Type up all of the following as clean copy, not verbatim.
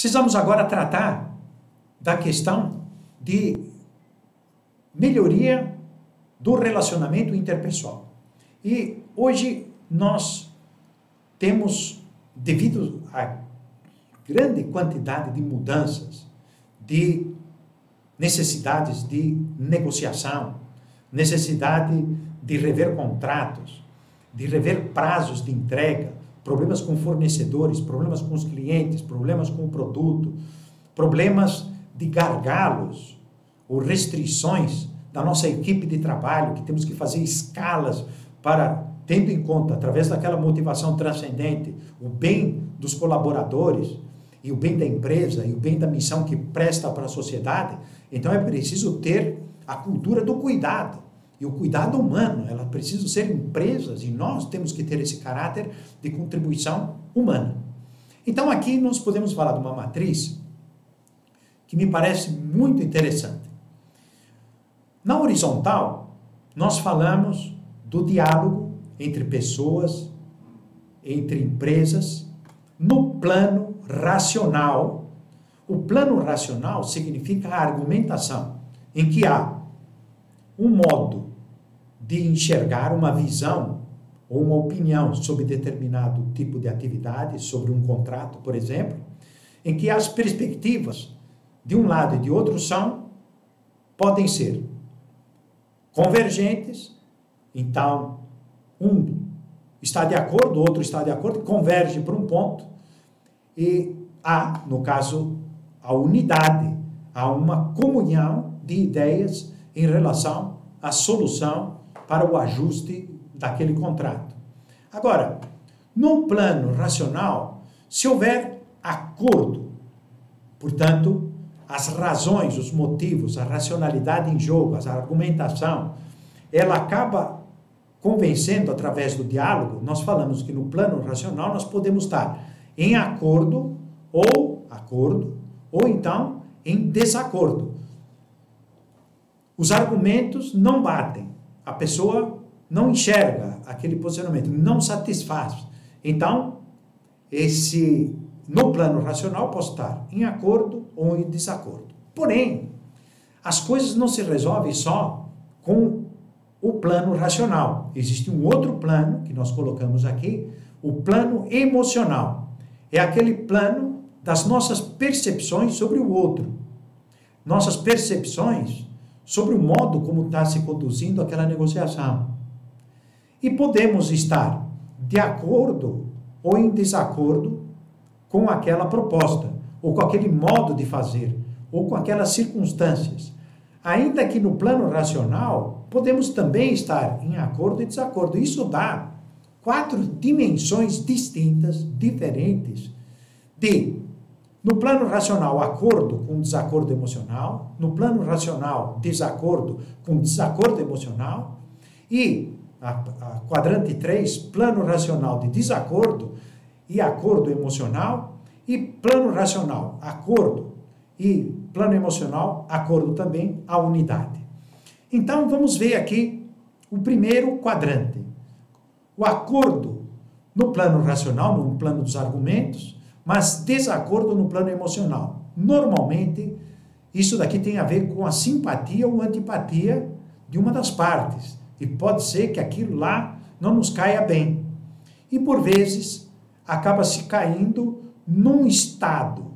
Precisamos agora tratar da questão de melhoria do relacionamento interpessoal. E hoje nós temos, devido à grande quantidade de mudanças, de necessidades de negociação, necessidade de rever contratos, de rever prazos de entrega, problemas com fornecedores, problemas com os clientes, problemas com o produto, problemas de gargalos ou restrições da nossa equipe de trabalho, que temos que fazer escalas para, tendo em conta, através daquela motivação transcendente, o bem dos colaboradores e o bem da empresa e o bem da missão que presta para a sociedade. Então é preciso ter a cultura do cuidado. E o cuidado humano, ela precisa ser empresas e nós temos que ter esse caráter de contribuição humana. Então aqui nós podemos falar de uma matriz que me parece muito interessante. Na horizontal, nós falamos do diálogo entre pessoas, entre empresas, no plano racional. O plano racional significa a argumentação, em que há um modo de enxergar uma visão ou uma opinião sobre determinado tipo de atividade, sobre um contrato, por exemplo, em que as perspectivas de um lado e de outro podem ser convergentes, então um está de acordo, o outro está de acordo, converge para um ponto, e há, no caso, a unidade, há uma comunhão de ideias em relação à solução para o ajuste daquele contrato. Agora, no plano racional, se houver acordo, portanto, as razões, os motivos, a racionalidade em jogo, a argumentação, ela acaba convencendo através do diálogo. Nós falamos que no plano racional nós podemos estar em acordo, ou então em desacordo. Os argumentos não batem, a pessoa não enxerga aquele posicionamento, não satisfaz. Então, no plano racional, posso estar em acordo ou em desacordo. Porém, as coisas não se resolvem só com o plano racional. Existe um outro plano, que nós colocamos aqui, o plano emocional. É aquele plano das nossas percepções sobre o outro. Nossas percepções sobre o modo como está se conduzindo aquela negociação. E podemos estar de acordo ou em desacordo com aquela proposta, ou com aquele modo de fazer, ou com aquelas circunstâncias. Ainda que no plano racional, podemos também estar em acordo e desacordo. Isso dá 4 dimensões distintas, diferentes, no plano racional, acordo com desacordo emocional, no plano racional, desacordo com desacordo emocional, e a quadrante 3, plano racional de desacordo e acordo emocional, e plano racional, acordo, e plano emocional, acordo também, a unidade. Então, vamos ver aqui o primeiro quadrante. O acordo no plano racional, no plano dos argumentos, mas desacordo no plano emocional. Normalmente, isso daqui tem a ver com a simpatia ou antipatia de uma das partes. E pode ser que aquilo lá não nos caia bem. E, por vezes, acaba se caindo num estado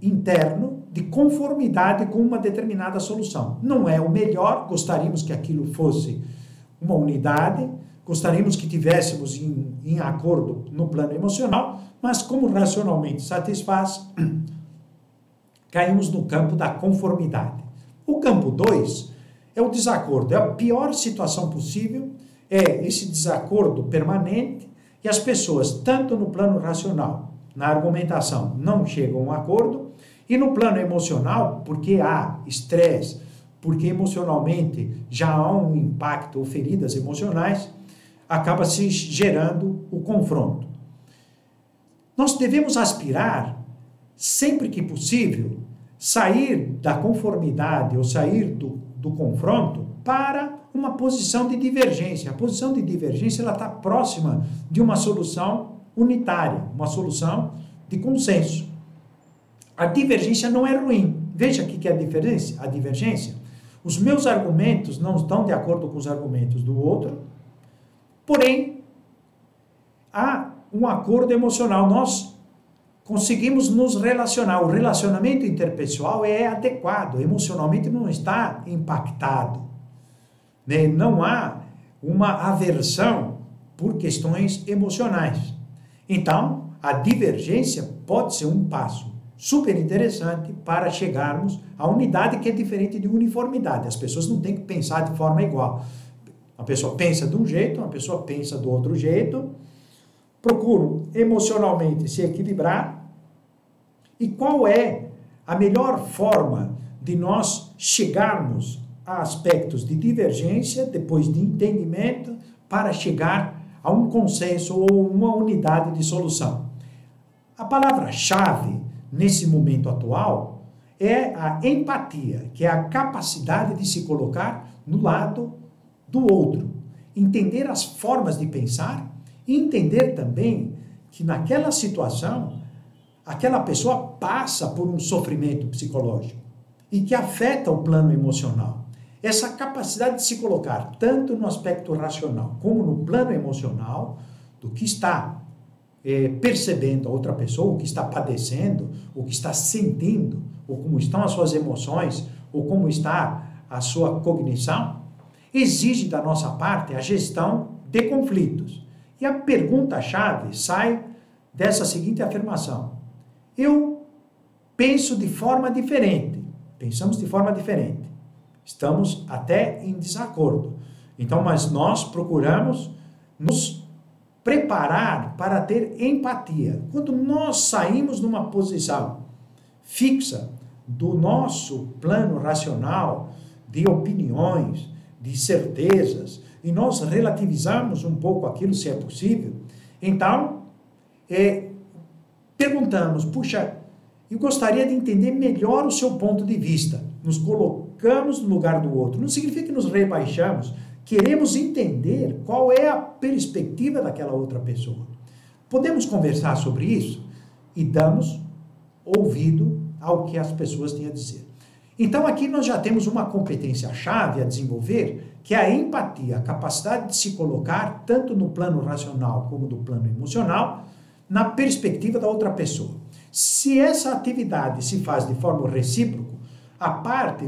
interno de conformidade com uma determinada solução. Não é o melhor, gostaríamos que aquilo fosse uma unidade, gostaríamos que tivéssemos em acordo no plano emocional, mas como racionalmente satisfaz, caímos no campo da conformidade. O campo 2 é o desacordo, é a pior situação possível, é esse desacordo permanente, e as pessoas, tanto no plano racional, na argumentação, não chegam a um acordo, e no plano emocional, porque há estresse, porque emocionalmente já há um impacto ou feridas emocionais, acaba se gerando o confronto. Nós devemos aspirar, sempre que possível, sair da conformidade ou sair do confronto para uma posição de divergência. A posição de divergência está próxima de uma solução unitária, uma solução de consenso. A divergência não é ruim. Veja aqui que é a divergência. Os meus argumentos não estão de acordo com os argumentos do outro, porém, há um acordo emocional. Nós conseguimos nos relacionar. O relacionamento interpessoal é adequado, emocionalmente não está impactado, né? Não há uma aversão por questões emocionais. Então, a divergência pode ser um passo super interessante para chegarmos à unidade, que é diferente de uniformidade. As pessoas não têm que pensar de forma igual. Uma pessoa pensa de um jeito, uma pessoa pensa do outro jeito, procuram emocionalmente se equilibrar. E qual é a melhor forma de nós chegarmos a aspectos de divergência, depois de entendimento, para chegar a um consenso ou uma unidade de solução? A palavra-chave nesse momento atual é a empatia, que é a capacidade de se colocar no lado do outro, entender as formas de pensar e entender também que naquela situação aquela pessoa passa por um sofrimento psicológico e que afeta o plano emocional. Essa capacidade de se colocar tanto no aspecto racional como no plano emocional do que está percebendo a outra pessoa, o que está padecendo, o que está sentindo, ou como estão as suas emoções, ou como está a sua cognição, exige da nossa parte a gestão de conflitos. E a pergunta-chave sai dessa seguinte afirmação: eu penso de forma diferente, pensamos de forma diferente, estamos até em desacordo. Então, mas nós procuramos nos preparar para ter empatia. Quando nós saímos numa posição fixa do nosso plano racional, de opiniões, de certezas, e nós relativizamos um pouco aquilo, se é possível, então, perguntamos, puxa, eu gostaria de entender melhor o seu ponto de vista. Nos colocamos no lugar do outro. Não significa que nos rebaixamos. Queremos entender qual é a perspectiva daquela outra pessoa. Podemos conversar sobre isso e damos ouvido ao que as pessoas têm a dizer. Então aqui nós já temos uma competência-chave a desenvolver, que é a empatia, a capacidade de se colocar tanto no plano racional como no plano emocional, na perspectiva da outra pessoa. Se essa atividade se faz de forma recíproca,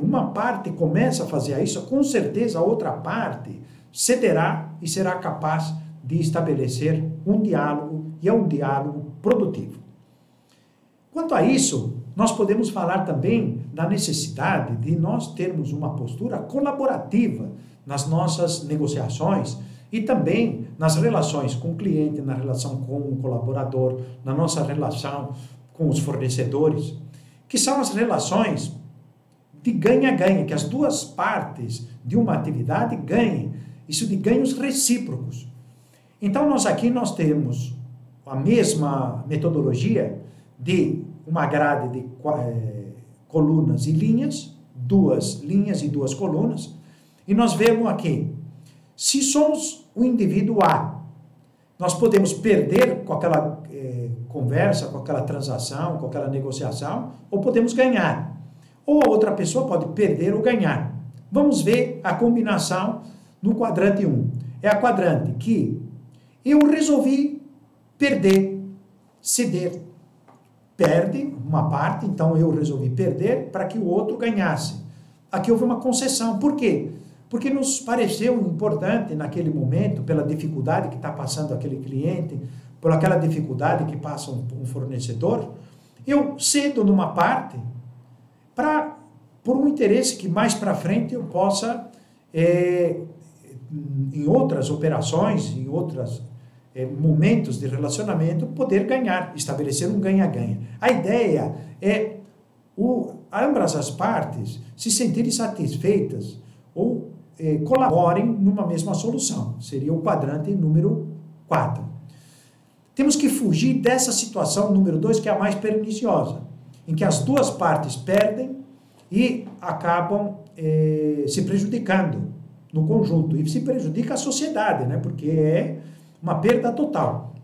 uma parte começa a fazer isso, com certeza a outra parte cederá e será capaz de estabelecer um diálogo, e é um diálogo produtivo. Quanto a isso, nós podemos falar também da necessidade de nós termos uma postura colaborativa nas nossas negociações e também nas relações com o cliente, na relação com o colaborador, na nossa relação com os fornecedores, que são as relações de ganha-ganha, que as duas partes de uma atividade ganhem, isso de ganhos recíprocos. Então, nós temos a mesma metodologia de uma grade de colunas e linhas, 2 linhas e 2 colunas, e nós vemos aqui, se somos o indivíduo A, nós podemos perder com aquela conversa, com aquela transação, com aquela negociação, ou podemos ganhar. Ou a outra pessoa pode perder ou ganhar. Vamos ver a combinação no quadrante 1. É a quadrante que eu resolvi perder, ceder. Perde uma parte, então eu resolvi perder para que o outro ganhasse. Aqui houve uma concessão. Por quê? Porque nos pareceu importante naquele momento, pela dificuldade que está passando aquele cliente, por aquela dificuldade que passa um fornecedor, eu cedo numa parte por um interesse que mais para frente eu possa, em outras operações, em outros momentos de relacionamento, poder ganhar, estabelecer um ganha-ganha. A ideia é ambas as partes se sentirem satisfeitas ou colaborem numa mesma solução. Seria o quadrante número 4. Temos que fugir dessa situação número 2, que é a mais perniciosa, em que as duas partes perdem e acabam se prejudicando no conjunto, e se prejudica a sociedade, né? Porque é uma perda total.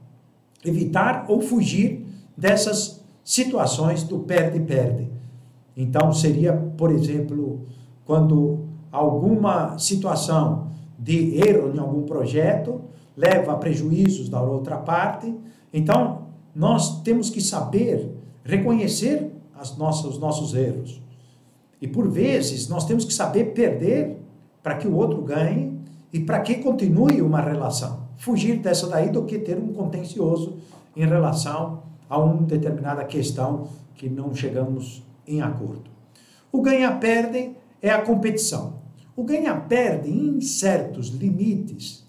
Evitar ou fugir dessas situações do perde-perde. Então, seria, por exemplo, quando alguma situação de erro em algum projeto leva a prejuízos da outra parte. Então, nós temos que saber reconhecer os nossos erros. E, por vezes, nós temos que saber perder para que o outro ganhe e para que continue uma relação. Fugir dessa daí do que ter um contencioso em relação a uma determinada questão que não chegamos em acordo. O ganha-perde é a competição. O ganha-perde, em certos limites,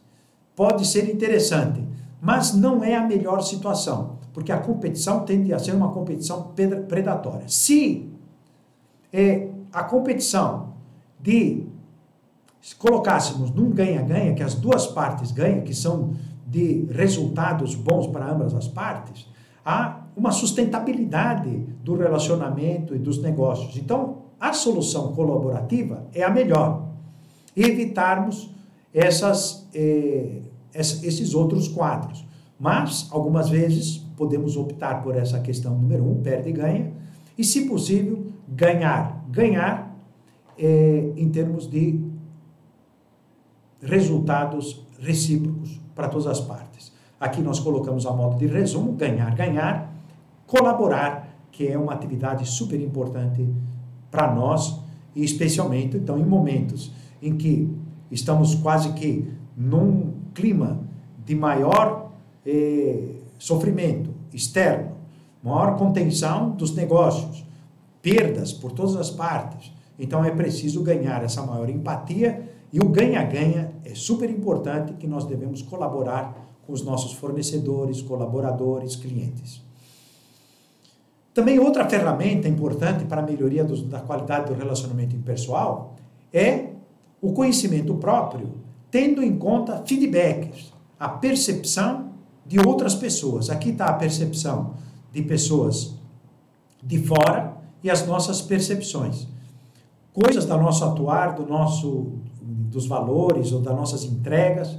pode ser interessante, mas não é a melhor situação, porque a competição tende a ser uma competição predatória. Se a competição colocássemos num ganha-ganha, que as duas partes ganham, que são de resultados bons para ambas as partes, há uma sustentabilidade do relacionamento e dos negócios. Então, a solução colaborativa é a melhor. E evitarmos esses outros quadros. Mas, algumas vezes, podemos optar por essa questão número 1, perde e ganha, e, se possível, ganhar. Ganhar em termos de resultados recíprocos para todas as partes. Aqui nós colocamos a modo de resumo, ganhar, ganhar, colaborar, que é uma atividade super importante para nós, e especialmente, então, em momentos em que estamos quase que num clima de maior sofrimento externo, maior contenção dos negócios, perdas por todas as partes. Então, é preciso ganhar essa maior empatia, e o ganha-ganha é super importante, que nós devemos colaborar com os nossos fornecedores, colaboradores, clientes. Também outra ferramenta importante para a melhoria da qualidade do relacionamento interpessoal é o conhecimento próprio, tendo em conta feedbacks, a percepção de outras pessoas. Aqui está a percepção de pessoas de fora e as nossas percepções. Coisas do nosso atuar, dos valores ou das nossas entregas,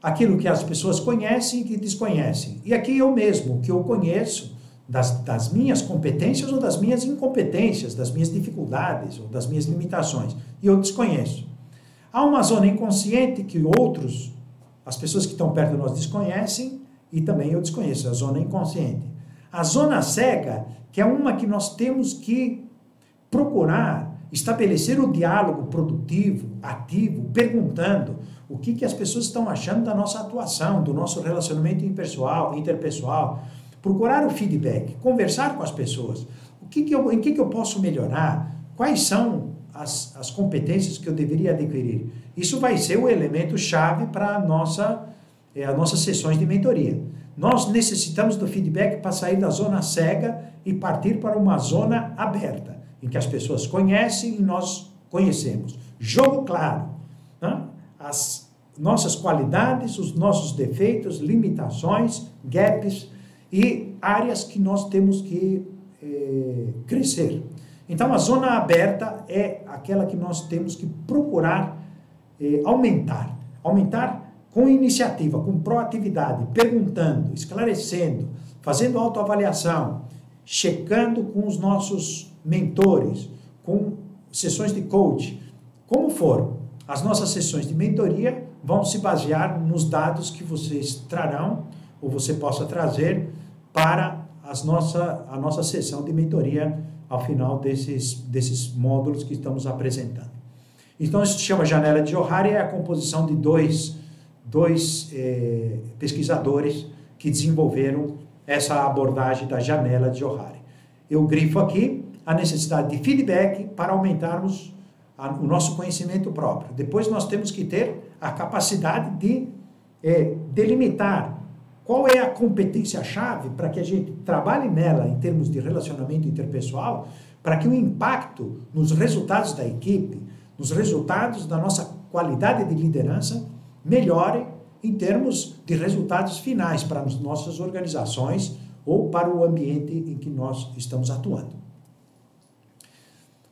aquilo que as pessoas conhecem e que desconhecem. E aqui eu mesmo, que eu conheço das minhas competências ou das minhas incompetências, das minhas dificuldades ou das minhas limitações, e eu desconheço. Há uma zona inconsciente que as pessoas que estão perto de nós desconhecem, e também eu desconheço, a zona inconsciente. A zona cega, que é uma que nós temos que procurar estabelecer o diálogo produtivo, ativo, perguntando o que as pessoas estão achando da nossa atuação, do nosso relacionamento interpessoal, procurar o feedback, conversar com as pessoas, em que eu posso melhorar, quais são as competências que eu deveria adquirir. Isso vai ser o elemento chave para as nossas sessões de mentoria. Nós necessitamos do feedback para sair da zona cega e partir para uma zona aberta, em que as pessoas conhecem e nós conhecemos. Jogo claro, né? As nossas qualidades, os nossos defeitos, limitações, gaps e áreas que nós temos que crescer. Então, a zona aberta é aquela que nós temos que procurar aumentar. Aumentar com iniciativa, com proatividade, perguntando, esclarecendo, fazendo autoavaliação, checando com os nossos mentores, com sessões de coach. Como for, as nossas sessões de mentoria vão se basear nos dados que vocês trarão, ou você possa trazer, para a nossa sessão de mentoria ao final desses módulos que estamos apresentando. Então, isso se chama Janela de Johari, é a composição de dois pesquisadores que desenvolveram essa abordagem da Janela de Johari. Eu grifo aqui a necessidade de feedback para aumentarmos o nosso conhecimento próprio. Depois nós temos que ter a capacidade de delimitar qual é a competência-chave para que a gente trabalhe nela em termos de relacionamento interpessoal, para que o impacto nos resultados da equipe, nos resultados da nossa qualidade de liderança, melhore em termos de resultados finais para as nossas organizações ou para o ambiente em que nós estamos atuando.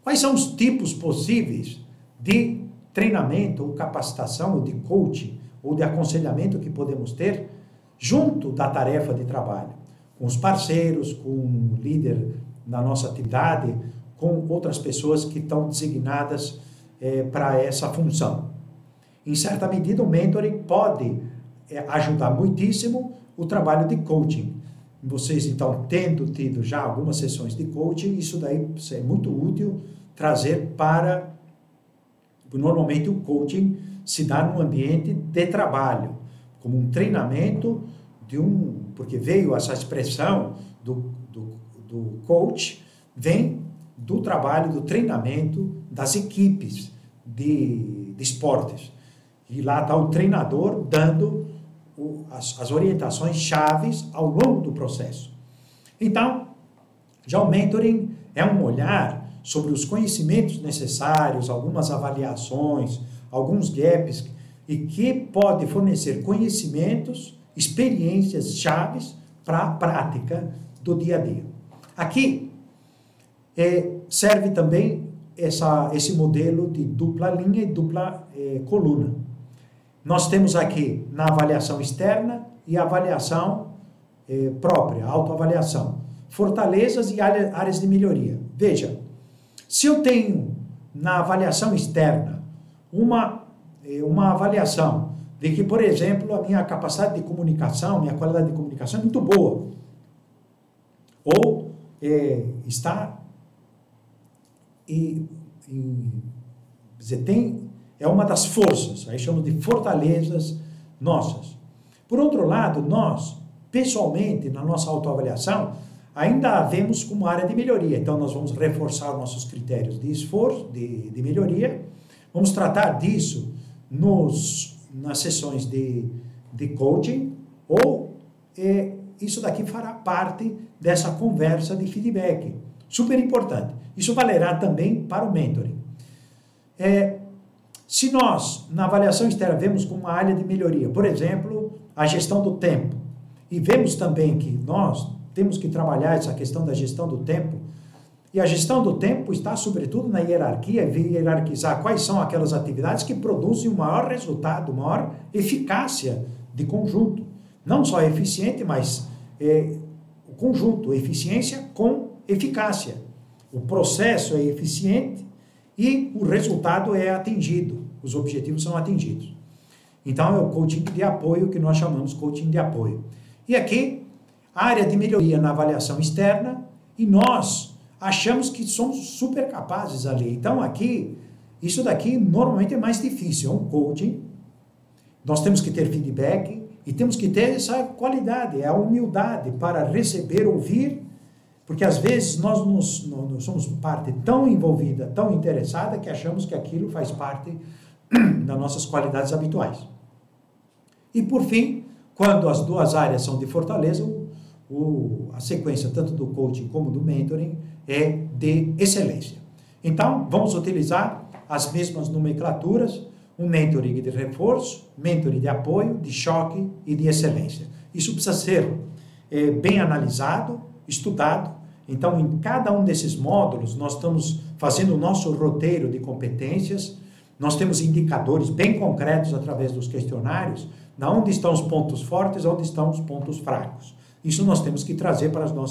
Quais são os tipos possíveis de treinamento ou capacitação ou de coaching ou de aconselhamento que podemos ter junto da tarefa de trabalho? com os parceiros, com o líder da nossa atividade, com outras pessoas que estão designadas para essa função. Em certa medida, o mentoring pode ajudar muitíssimo o trabalho de coaching. Vocês, então, tendo tido já algumas sessões de coaching, isso daí é muito útil trazer para... Normalmente, o coaching se dá num ambiente de trabalho, como um treinamento porque veio essa expressão do coach, vem do trabalho, do treinamento das equipes de esportes. E lá está o treinador dando as orientações chaves ao longo do processo. Então, já o mentoring é um olhar sobre os conhecimentos necessários, algumas avaliações, alguns gaps, e que pode fornecer conhecimentos, experiências chaves para a prática do dia a dia. Aqui serve também esse modelo de dupla linha e dupla coluna. Nós temos aqui na avaliação externa e a avaliação própria, autoavaliação. Fortalezas e áreas de melhoria. Veja, se eu tenho na avaliação externa uma avaliação de que, por exemplo, a minha capacidade de comunicação, minha qualidade de comunicação é muito boa, ou é uma das forças, aí chamamos de fortalezas nossas. Por outro lado, nós, pessoalmente, na nossa autoavaliação, ainda a vemos como área de melhoria. Então, nós vamos reforçar nossos critérios de esforço, de melhoria, vamos tratar disso nas sessões de coaching, ou isso daqui fará parte dessa conversa de feedback. Super importante. Isso valerá também para o mentoring. Se nós, na avaliação externa, vemos como uma área de melhoria, por exemplo, a gestão do tempo, e vemos também que nós temos que trabalhar essa questão da gestão do tempo, e a gestão do tempo está, sobretudo, na hierarquia, hierarquizar quais são aquelas atividades que produzem o maior resultado, maior eficácia de conjunto. Não só eficiente, mas o conjunto, eficiência com eficácia. O processo é eficiente e o resultado é atingido, os objetivos são atingidos. Então, é o coaching de apoio que nós chamamos coaching de apoio. E aqui, área de melhoria na avaliação externa, e nós achamos que somos super capazes ali. Então, aqui, isso daqui normalmente é mais difícil, é um coaching. Nós temos que ter feedback e temos que ter essa qualidade, a humildade para receber, ouvir, porque às vezes nós somos parte tão envolvida, tão interessada, que achamos que aquilo faz parte das nossas qualidades habituais. E por fim, quando as duas áreas são de fortaleza, a sequência tanto do coaching como do mentoring é de excelência. Então, vamos utilizar as mesmas nomenclaturas, um mentoring de reforço, mentoring de apoio, de choque e de excelência. Isso precisa ser bem analisado, estudado. Então, em cada um desses módulos, nós estamos fazendo o nosso roteiro de competências, nós temos indicadores bem concretos através dos questionários, onde estão os pontos fortes, onde estão os pontos fracos. Isso nós temos que trazer para as nossas